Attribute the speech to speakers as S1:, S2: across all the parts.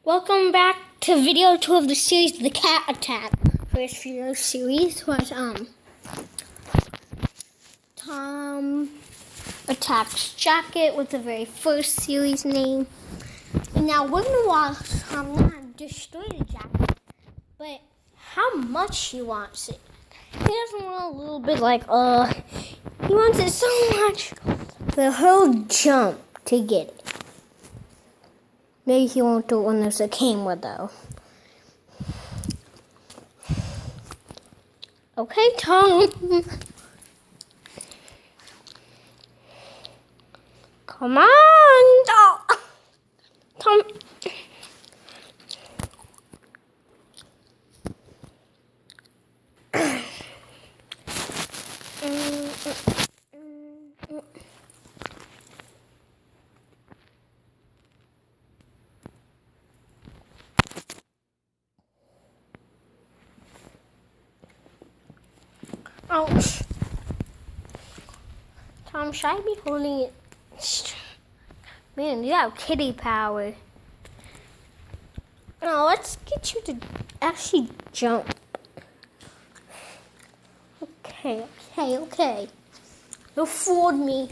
S1: Welcome back to video 2 of the series, The Cat Attack. First video series was Tom Attacks Jacket was the very first series name. And now we're gonna watch not destroy the jacket, but how much he wants it. He doesn't want a little bit like he wants it so much that he'll jump to get it. Maybe he won't do it when there's a camera, though. Okay, Tom. Come on. Oh. Tom. Ouch. Tom, should I be holding it? Man, you have kitty power. Now, let's get you to actually jump. Okay. You fooled me.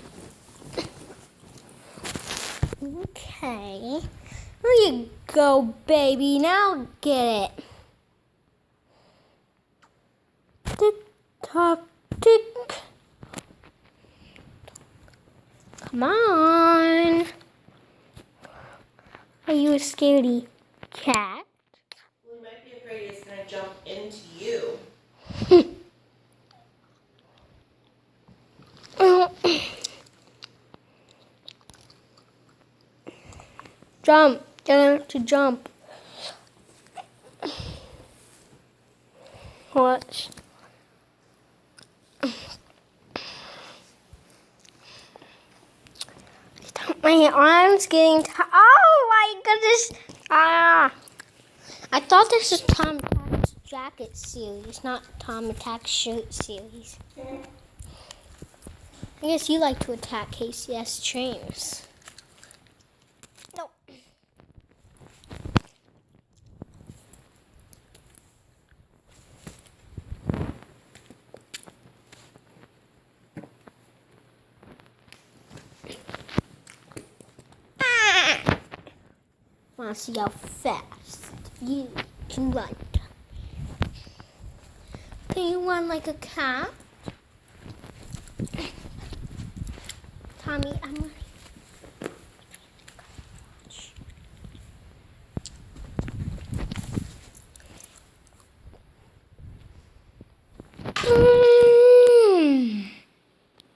S1: Okay. There you go, baby. Now get it. Tick-tock, tick. Come on. Are you a scaredy cat?
S2: Well, you might be afraid it's going to jump into you.
S1: Jump. Get him to jump. Watch. My arm's getting oh my goodness. I thought this was Tom Attacks Jacket series, not Tom Attacks Shirt series. I guess you like to attack KCS trainers. No. I want to see how fast you can run. Can you run like a cat? Tommy, I'm running.